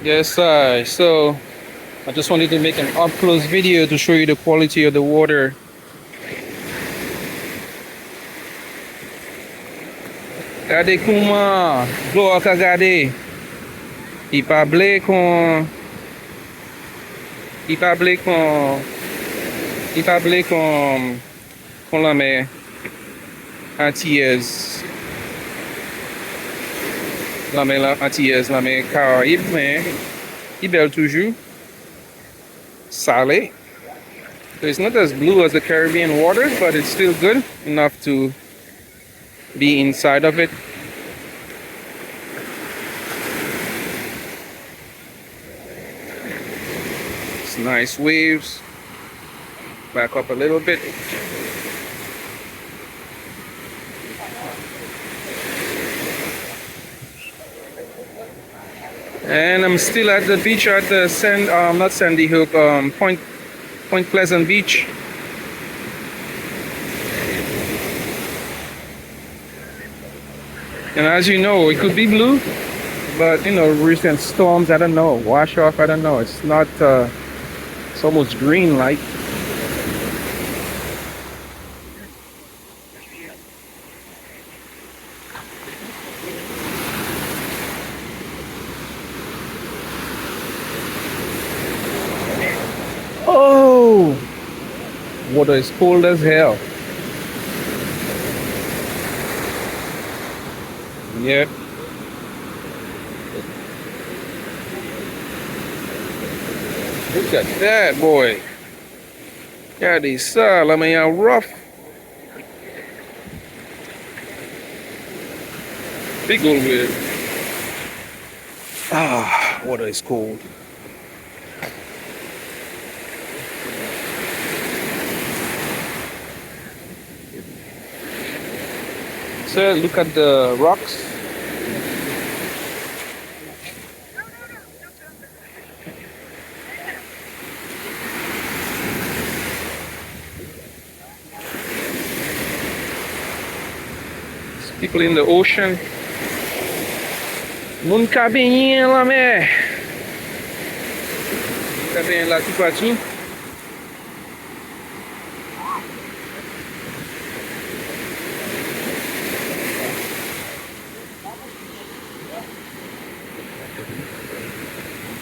Yes, sir. So I just wanted to make an up close video to show you the quality of the water. Gade kouman, glo-a ka gade. I pa ble kon, i pa ble kon, i pa ble kon lanmè antiyez. Lanmè antiyez, lanmè Caraïbe, men i bel toujou. Salé. So it's not as blue as the Caribbean waters, but it's still good enough to be inside of it. It's nice waves. Back up a little bit. And I'm still at the beach at the not Sandy Hook, Point Pleasant Beach. And as you know, it could be blue, but you know, recent storms, I don't know, wash off, I don't know. It's not, it's almost green like. Oh, water is cold as hell. Yeah. Look at that, boy. God, these I mean, how rough. Big old wave. Ah, water is cold. So look at the rocks. People in the ocean. Moun ka benyen lanmè. Ka benyen la tout partout.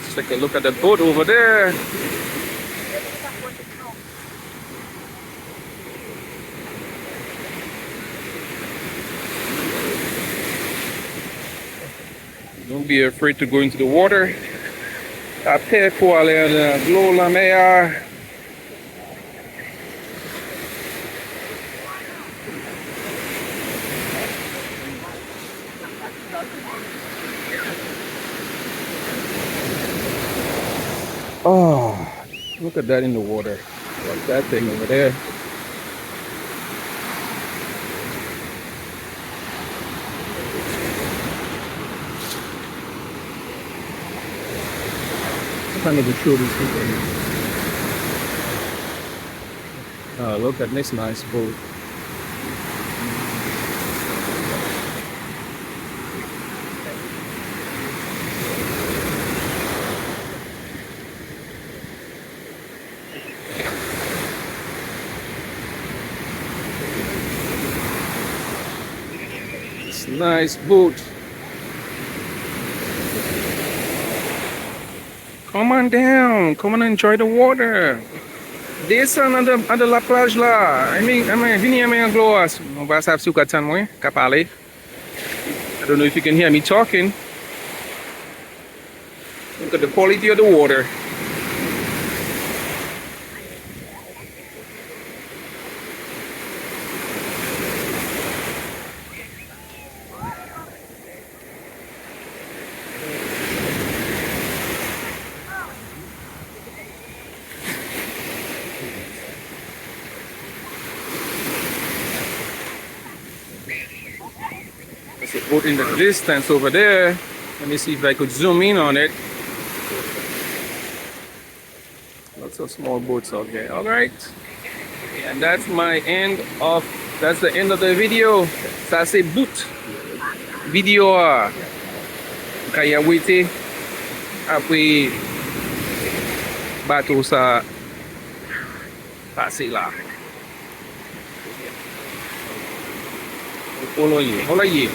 Let's take a look at the boat over there. Don't be afraid to go into the water. Apè pou ale an glo lanmè a. Oh, look at that in the water. Like that thing over there. Kind of show these people. Oh, look at this nice boat. It's a nice boat. Come on down. Come on and enjoy the water. Descend at the laplaj la. Vini ame an glo-a. On va sav si ou ka tan mwen, ka pale. I don't know if you can hear me talking. Look at the quality of the water. There's a boat in the distance over there. Let me see if I could zoom in on it. Lots of small boats out there. All right. And that's the end of the video. Ça c'est bout. Video kaya wete Apre bato sa pase la. Olo ye. Olo ye.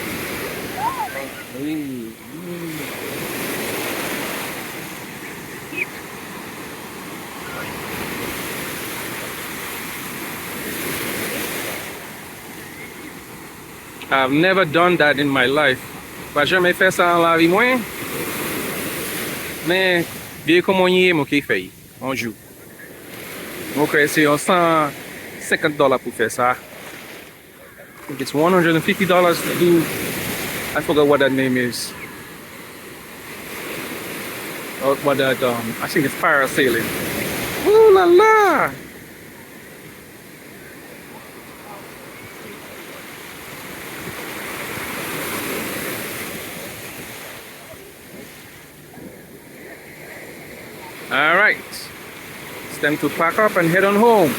I've never done that in my life. Pas jamais fait ça dans la vie moi. Mais bien comment y est mon qui fait on joue. Ok, c'est $150 pour faire ça. I think it's $150 to do. I forgot what that name is. Or what that I think it's parasailing. Ooh la la! All right, it's time to pack up and head on home.